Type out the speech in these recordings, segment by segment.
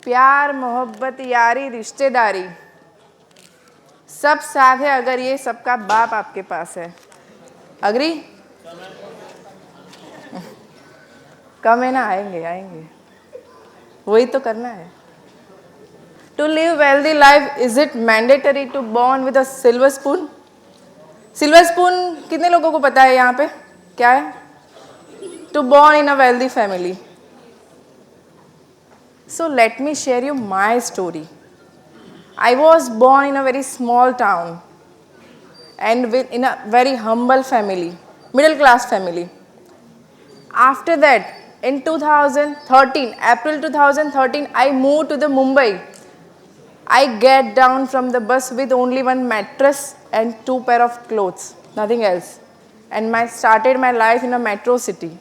प्यार मोहब्बत यारी रिश्तेदारी सब साथ है अगर ये सबका बाप आपके पास है। अग्री? कम है ना, आएंगे आएंगे, वही तो करना है। To live wealthy life is it mandatory to born with a silver spoon? Silver spoon कितने लोगों को पता है यहाँ पे क्या है? To born in a wealthy family. So let me share you my story. I was born in a very small town and in a very humble family, middle class family. After that, in 2013, April 2013, I moved to the Mumbai. I get down from the bus with only one mattress and 2 pair of clothes, nothing else. And I started my life in a metro city.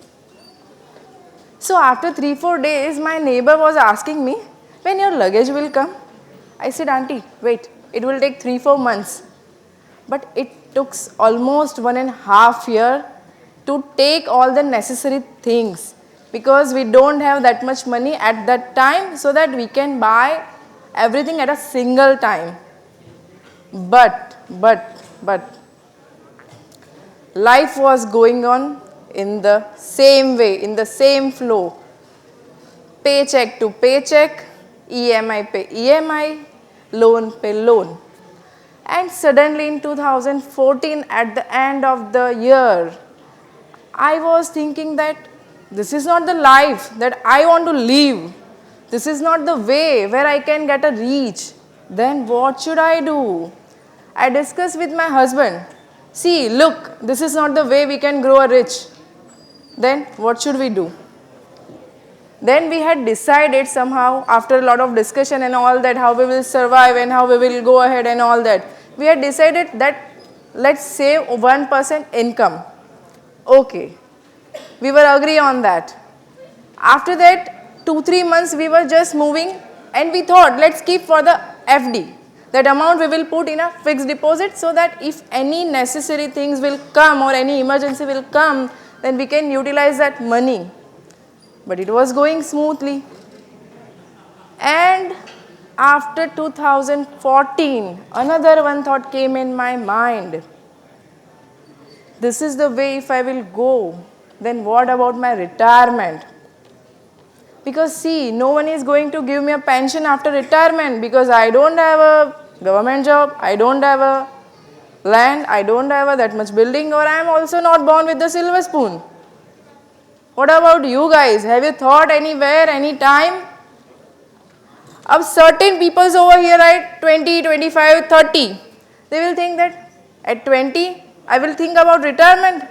So after 3-4 days, my neighbor was asking me, when your luggage will come? I said, Auntie, wait, it will take 3-4 months. But it took almost 1.5 years to take all the necessary things because we don't have that much money at that time so that we can buy everything at a single time. But life was going on in the same way, in the same flow. Paycheck to paycheck, EMI pe EMI, loan pe loan. And suddenly in 2014, at the end of the year, I was thinking that this is not the life that I want to live. This is not the way where I can get a reach. Then what should I do? I discussed with my husband. See, look, this is not the way we can grow a rich. Then what should we do? Then we had decided somehow, after a lot of discussion and all that, how we will survive and how we will go ahead and all that. We had decided that let's save 1% income. Okay, we were agree on that. After that, 2-3 months we were just moving and we thought let's keep for the FD. That amount we will put in a fixed deposit so that if any necessary things will come or any emergency will come, then we can utilize that money. But it was going smoothly. And after 2014, another one thought came in my mind. This is the way if I will go, then what about my retirement? Because see, no one is going to give me a pension after retirement because I don't have a government job, I don't have a land, I don't have that much building, or I am also not born with the silver spoon. What about you guys? Have you thought anywhere, any time? Of certain peoples over here at 20, 25, 30, they will think that at 20, I will think about retirement.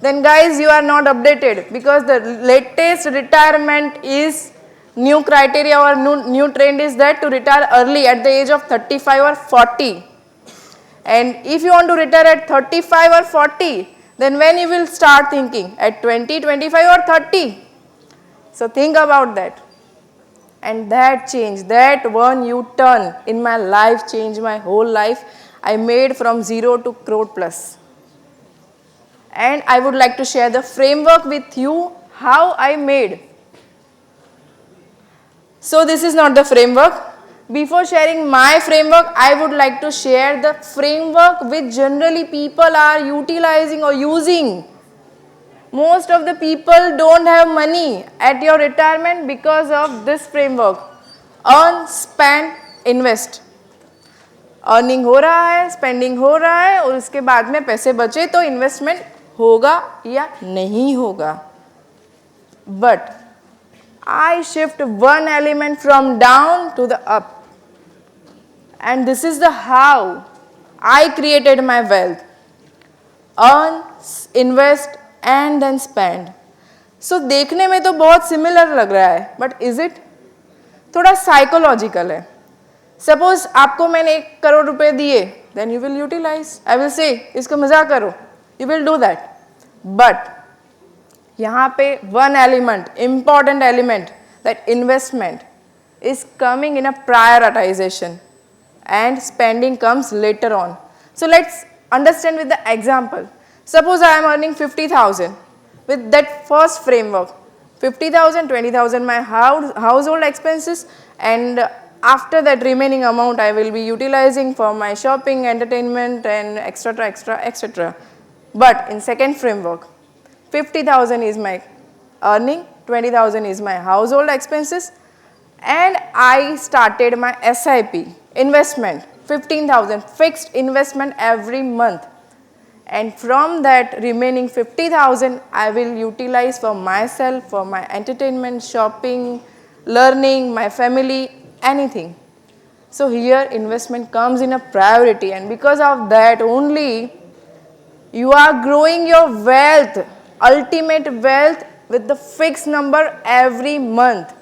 Then guys, you are not updated because the latest retirement is new criteria or new trend is that to retire early at the age of 35 or 40. And if you want to retire at 35 or 40, then when you will start thinking? At 20, 25 or 30? So think about that. And that change, that one U-turn in my life changed my whole life. I made from 0 to crore plus. And I would like to share the framework with you, how I made. So this is not the framework. Before sharing my framework, I would like to share the framework which generally people are utilizing or using. Most of the people don't have money at your retirement because of this framework. Earn, spend, invest. Earning हो रहा है, spending हो रहा है और उसके बाद में पैसे बचे तो इन्वेस्टमेंट होगा या नहीं होगा. But I shift one element from down to the up. And this is the how I created my wealth. Earn, invest and then spend. So देखने में तो बहुत सिमिलर लग रहा है, but is it? थोड़ा साइकोलॉजिकल है. सपोज आपको मैंने 1 करोड़ रुपए दिए, then you will utilize. I will say इसको मजाक करो, you will do that. But यहाँ पे one element, important element, that investment is coming in a prioritization and spending comes later on. So let's understand with the example. Suppose I am earning 50,000 with that first framework. 50,000, 20,000 my household expenses and after that remaining amount I will be utilizing for my shopping, entertainment and etc. But in second framework, 50,000 is my earning, 20,000 is my household expenses, and I started my SIP investment, 15,000 fixed investment every month, and from that remaining 50,000 I will utilize for myself, for my entertainment, shopping, learning, my family, anything. So here investment comes in a priority, and because of that only you are growing your wealth, ultimate wealth with the fixed number every month.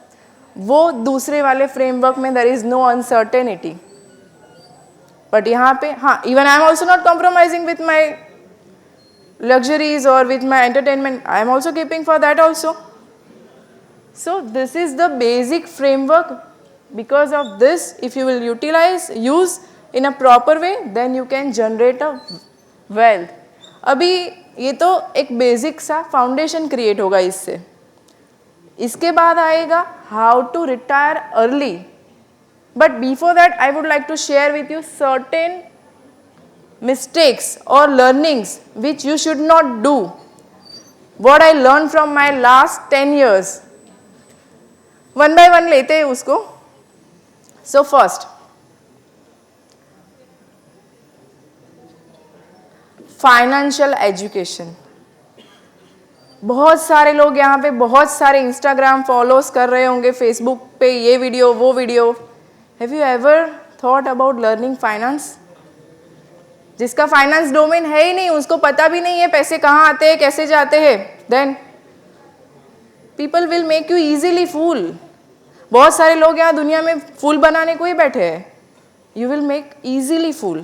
वो दूसरे वाले framework में there is no uncertainty. But यहाँ पे हाँ, even I am also not compromising with my luxuries or with my entertainment. I am also keeping for that also. So this is the basic framework. Because of this, if you will use in a proper way, then you can generate a wealth. अभी ये तो एक basic सा foundation create होगा इससे. इसके बाद आएगा how to retire early. But before that I would like to share with you certain mistakes or learnings which you should not do. What I learned from my last 10 years. One by one लेते हैं उसको. So first, financial education. बहुत सारे लोग यहाँ पे बहुत सारे इंस्टाग्राम फॉलोज कर रहे होंगे, फेसबुक पे ये वीडियो वो video. Have you ever thought about learning finance? जिसका फाइनेंस डोमेन है ही नहीं, उसको पता भी नहीं है पैसे कहाँ आते हैं, कैसे जाते हैं, then people will make you easily fool. बहुत सारे लोग यहाँ दुनिया में फूल बनाने को ही बैठे हैं. You will make easily fool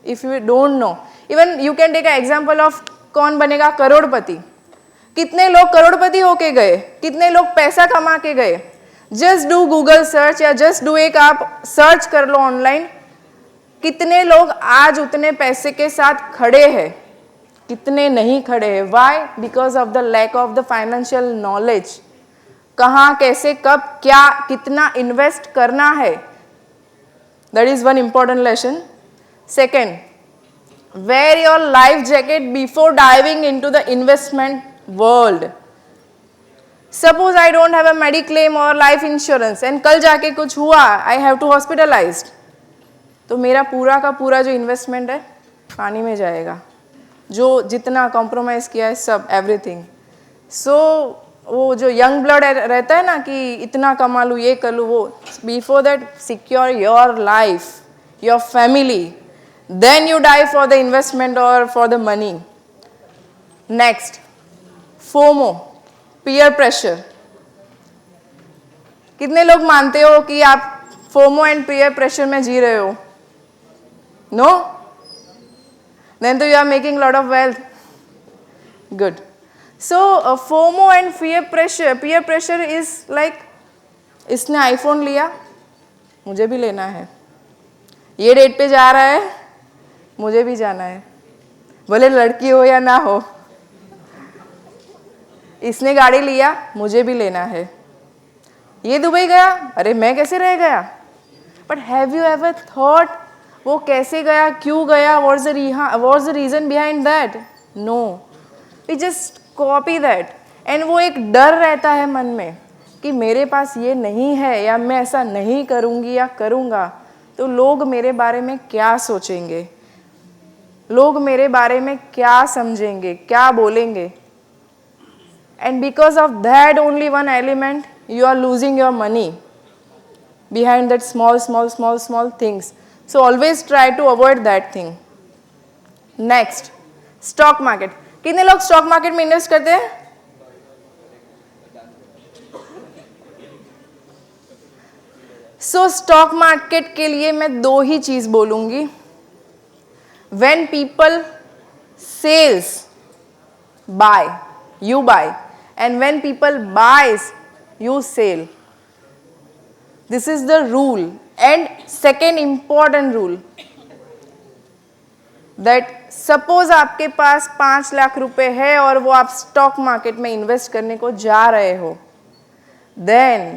if you don't know. Even you can take a example of Kaun Banega करोड़पति. कितने लोग करोड़पति होके गए, कितने लोग पैसा कमा के गए. जस्ट डू गूगल सर्च या जस्ट डू एक आप सर्च कर लो ऑनलाइन, कितने लोग आज उतने पैसे के साथ खड़े हैं, कितने नहीं खड़े हैं. Why? Because of the lack of the financial knowledge. कहाँ, कैसे, कब, क्या, कितना इन्वेस्ट करना है. That is one important lesson. Second, wear your life jacket before diving into the investment world. Suppose I don't have a mediclaim or life insurance and कल जाके कुछ हुआ, I have to hospitalized, तो मेरा पूरा का पूरा जो इन्वेस्टमेंट है पानी में जाएगा. जो जितना कॉम्प्रोमाइज़ किया है सब, एवरीथिंग. सो वो जो यंग ब्लड रहता है ना कि इतना कमा लूँ, ये कर लूँ, वो before that secure your life, your family, then you die for the investment or for the money. Next, FOMO, peer pressure. कितने लोग मानते हो कि आप FOMO and peer pressure में जी रहे हो? No? Then तो you are making lot of wealth. Good. So FOMO and peer pressure is like, इसने आईफोन लिया, मुझे भी लेना है. ये डेट पे जा रहा है, मुझे भी जाना है, भले लड़की हो या ना हो. इसने गाड़ी लिया, मुझे भी लेना है. ये दुबई गया, अरे मैं कैसे रह गया. But have you ever thought वो कैसे गया, क्यों गया, what's the reason behind that? No, we just copy that. And वो एक डर रहता है मन में कि मेरे पास ये नहीं है, या मैं ऐसा नहीं करूँगी या करूँगा तो लोग मेरे बारे में क्या सोचेंगे, लोग मेरे बारे में क्या समझेंगे, क्या बोलेंगे. And because of that only one element you are losing your money behind that small things. So always try to avoid that thing. Next, stock market. कितने लोग स्टॉक मार्केट में इन्वेस्ट करते हैं? सो स्टॉक मार्केट के लिए मैं दो ही चीज बोलूंगी. When people sales, buy, you buy, and when people buys, you sell. This is the rule. And second important rule, that suppose आपके पास 5 लाख रुपए है और वो आप स्टॉक मार्केट में इन्वेस्ट करने को जा रहे हो, then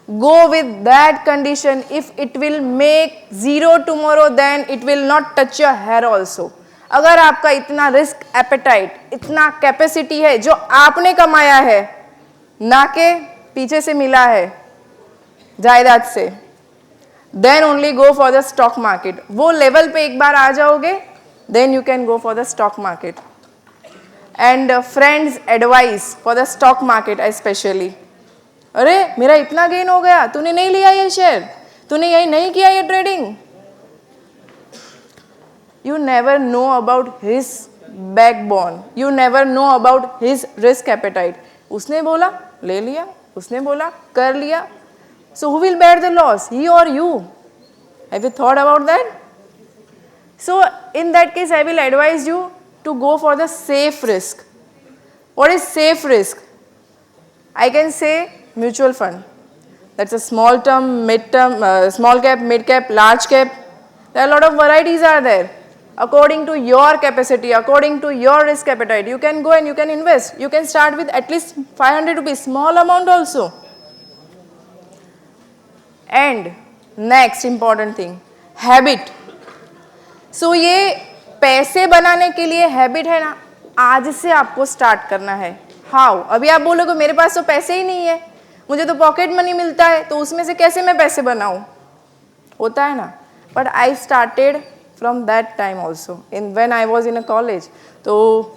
Go with that condition. If it will make zero tomorrow, then it will not touch your hair also. अगर आपका इतना रिस्क एपेटाइट, इतना कैपेसिटी है जो आपने कमाया है, ना के पीछे से मिला है जायदाद से, then only go for the stock market. वो लेवल पे एक बार आ जाओगे, then you can go for the stock market. And friends advice for the stock market specially, अरे मेरा इतना गेन हो गया, तूने नहीं लिया ये शेयर, तूने यही नहीं किया ये trading. You never know about his backbone. You never know about his risk appetite. उसने बोला ले लिया, उसने बोला कर लिया. So who will bear the loss? He or you? Have you thought about that? So in that case, I will advise you to go for the safe risk. What is safe risk? I can say mutual fund. That's a small term, mid term, small cap, mid cap, large cap. There are a lot of varieties are there. According to your capacity, according to your risk appetite, you can go and you can invest. You can start with at least 500 rupees, small amount also. And next important thing, habit. So ये पैसे बनाने के लिए habit है ना, आज से आपको स्टार्ट करना है. हाउ? अभी आप बोलोगे मेरे पास तो पैसे ही नहीं है, मुझे तो पॉकेट मनी मिलता है, तो उसमें से कैसे मैं पैसे बनाऊं? होता है ना. But I started from that time also in when I was in a college. तो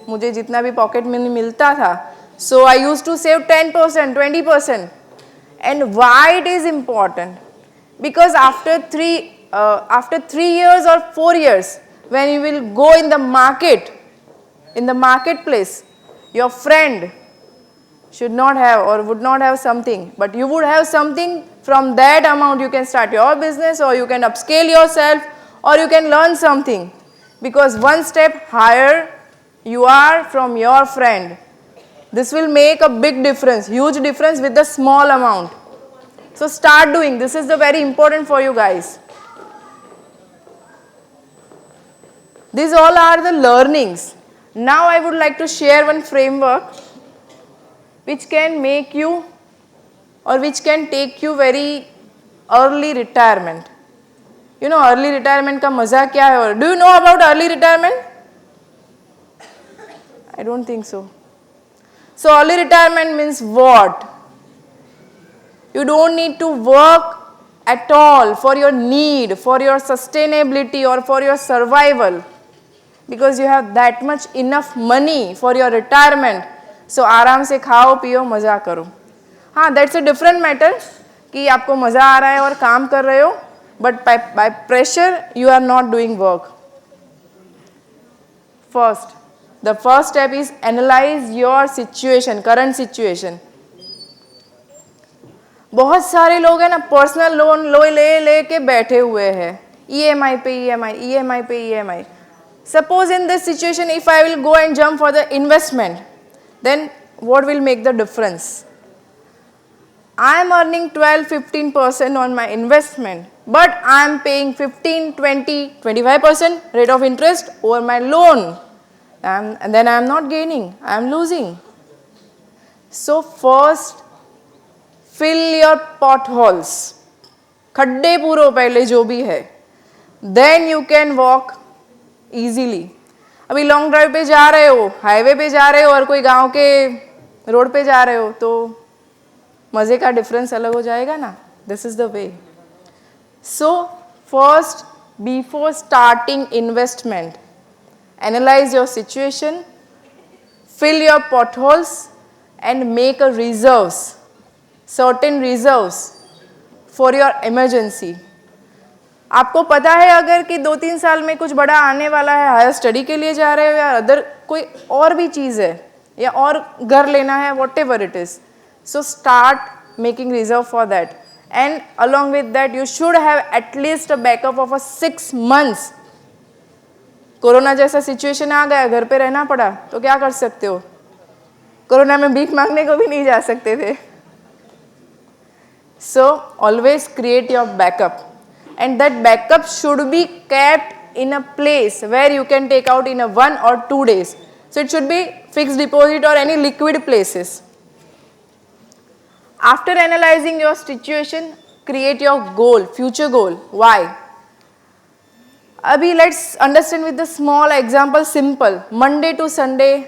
मुझे जितना भी पॉकेट मनी मिलता था, so I use to save 10%, 20%. And why it is important? Because after 3 years or 4 years, when you will go in the market, in the marketplace, your friend should not have or would not have something, but you would have something. From that amount you can start your business, or you can upscale yourself, or you can learn something, because one step higher you are from your friend. This will make a big difference, huge difference with the small amount. So start doing. This is the very important for you guys. These all are the learnings. Now I would like to share one framework which can make you or which can take you very early retirement. You know early retirement का मजा क्या है? और do you know about early retirement? I don't think so. So early retirement means what? You don't need to work at all for your need, for your sustainability or for your survival, because you have that much enough money for your retirement. So आराम से खाओ पियो मजा करो. हाँ, that's a different matter कि आपको मजा आ रहा है और काम कर रहे हो, but by pressure you are not doing work. First, the first step is analyze your situation, current situation. बहुत सारे लोग हैं ना पर्सनल लोन ले के बैठे हुए हैं, EMI पे EMI, EMI पे EMI. Suppose in this situation if I will go and jump for the investment, then what will make the difference? I am earning 12-15% on my investment, but I am paying 15-20-25% rate of interest over my loan, and then I am not gaining, I am losing. So first fill your potholes, खड्डे पूरो पहले जो भी है, then you can walk easily. अभी long drive पे जा रहे हो, हाईवे पे जा रहे हो और कोई गांव के रोड पे जा रहे हो, तो मज़े का डिफरेंस अलग हो जाएगा ना. This is the way. So first, before starting investment, analyse your situation, fill your potholes and make a reserves, certain reserves for your emergency. आपको पता है अगर कि 2-3 साल में कुछ बड़ा आने वाला है, हायर स्टडी के लिए जा रहे हो या अदर कोई और भी चीज़ है या और घर लेना है, what ever it is, so start making reserve for that. And along with that you should have at least a backup of 6 months. Corona जैसा सिचुएशन आ गया, घर पे रहना पड़ा, तो क्या कर सकते हो? कोरोना में भीख मांगने को भी नहीं जा सकते थे. So always create your backup, and that backup should be kept in a place where you can take out in a 1 or 2 days. So it should be fixed deposit or any liquid places. After analyzing your situation, create your goal, future goal. Why? अभी let's understand with the small example, simple. Monday to Sunday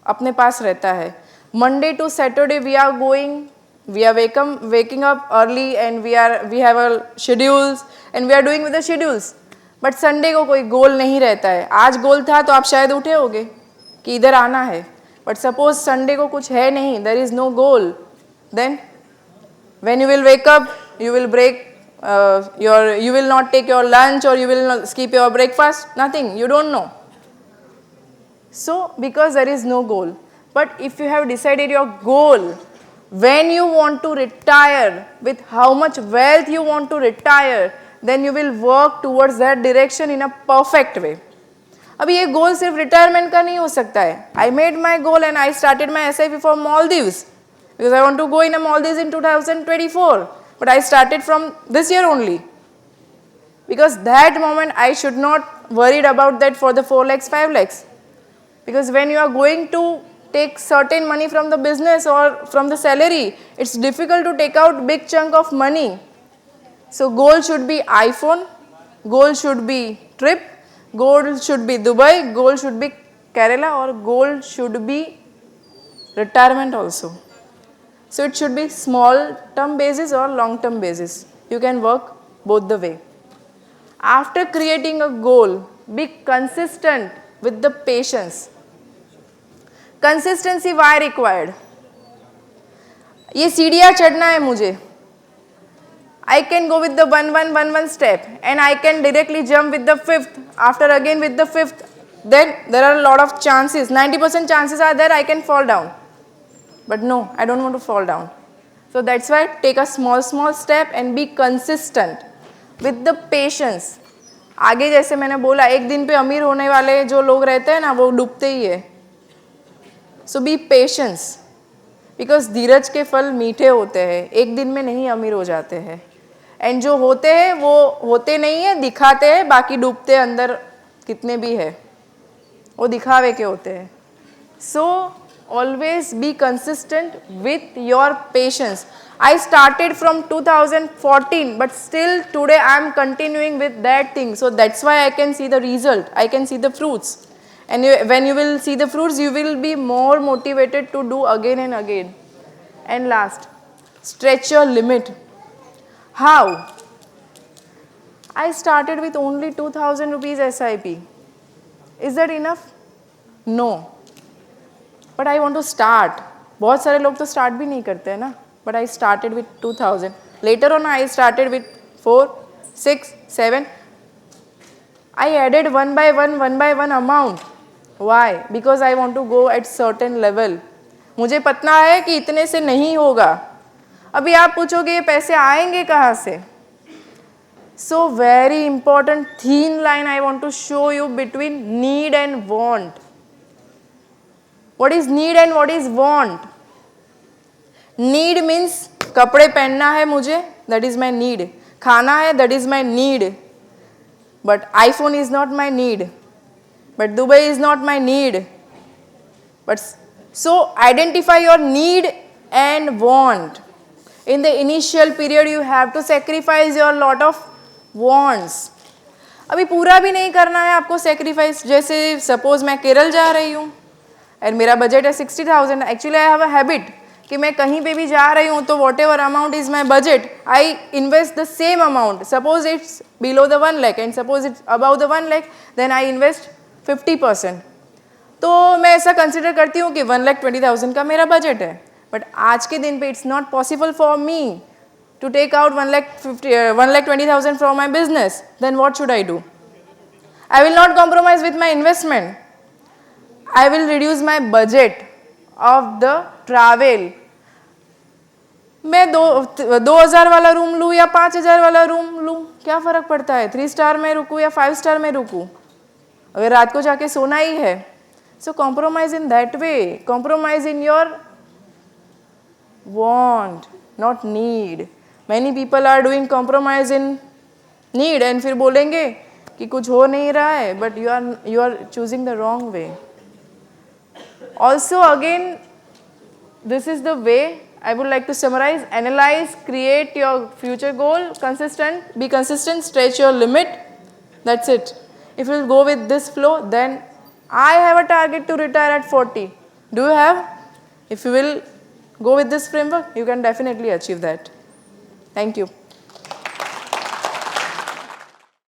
अपने पास रहता है. Monday to Saturday we are going, we are waking up early and we have our schedules and we are doing with the schedules. But Sunday को कोई गोल नहीं रहता है. आज गोल था तो आप शायद उठे होगे कि इधर आना है. But suppose Sunday को कुछ है नहीं, there is no goal. Then when you will wake up, you will you will not take your lunch or you will not skip your breakfast, nothing, you don't know. So because there is no goal. But if you have decided your goal, when you want to retire, with how much wealth you want to retire, then you will work towards that direction in a perfect way. अभी ये गोल सिर्फ retirement का नहीं हो सकता है. I made my goal and I started my SIP for Maldives because I want to go in a Maldives in 2024. But I started from this year only. Because that moment I should not worried about that for the 4 lakhs, 5 lakhs. Because when you are going to take certain money from the business or from the salary, it's difficult to take out big chunk of money. So goal should be iPhone, goal should be trip, goal should be Dubai, goal should be Kerala, or goal should be retirement also. So it should be small term basis or long term basis. You can work both the way. After creating a goal, be consistent with the patience. Consistency why required? ये सीढ़ियाँ चढ़ना है मुझे. I can go with the 1-1-1-1 step and I can directly jump with the 5th. After again with the 5th, then there are a lot of chances. 90% chances are there I can fall down. But no, I don't want to fall down. So that's why take a small step and be consistent with the patience. आगे जैसे मैंने बोला, एक दिन पे अमीर होने वाले जो लोग रहते हैं ना, वो डूबते ही है. So be patient, because धीरज के फल मीठे होते हैं, एक दिन में नहीं अमीर हो जाते हैं. एंड जो होते हैं वो होते नहीं है, दिखाते हैं, बाकी डूबते अंदर कितने भी है, वो दिखावे के होते हैं. So always be consistent with your patience. I started from 2014, but still today I am continuing with that thing. So that's why I can see the result, I can see the fruits. And when you will see the fruits, you will be more motivated to do again and again. And last, stretch your limit. How? I started with only 2000 rupees SIP. Is that enough? No. But I want to start. बहुत सारे लोग तो start भी नहीं करते हैं ना. But I started with 2000. Later on I started with 4, 6, 7. I added one by one amount. Why? Because I want to go at certain level. मुझे पता है कि इतने से नहीं होगा. अभी आप पूछोगे ये पैसे आएंगे कहाँ से? So very important thin line I want to show you between need and want. What is need and what is want? Need means कपड़े पहनना है मुझे, that is my need. खाना है, that is my need. But iPhone is not my need. But Dubai is not my need. But so identify your need and want. In the initial period you have to sacrifice your lot of wants. अभी पूरा भी नहीं करना है आपको sacrifice. जैसे suppose मैं केरल जा रही हूँ और मेरा बजट है 60,000. Actually I have a habit कि मैं कहीं पे भी जा रही हूँ तो whatever amount is my budget, I invest the same amount. Suppose it's below the 1 lakh and suppose it's above the 1 lakh, then I invest 50%. तो मैं ऐसा कंसिडर करती हूँ कि 1,20,000 का मेरा बजट है. बट आज के दिन पे it's not possible for me to take out 1,20,000 from my business. Then what should I do? I will not compromise with my investment. I will reduce my budget of the travel. मैं 2,000 वाला room लूँ या 5,000 वाला room लूँ, क्या फ़र्क पड़ता है? 3 स्टार में रुकूँ या 5 स्टार में रुकूँ, अगर रात को जाके सोना ही है. So compromise in that way. Compromise in your want, not need. Many people are doing compromise in need and फिर बोलेंगे कि कुछ हो नहीं रहा है, but you are choosing the wrong way. Also again, this is the way I would like to summarize, analyze, create your future goal, be consistent, stretch your limit. That's it. If you go with this flow, then I have a target to retire at 40. Do you have? If you will go with this framework, you can definitely achieve that. Thank you.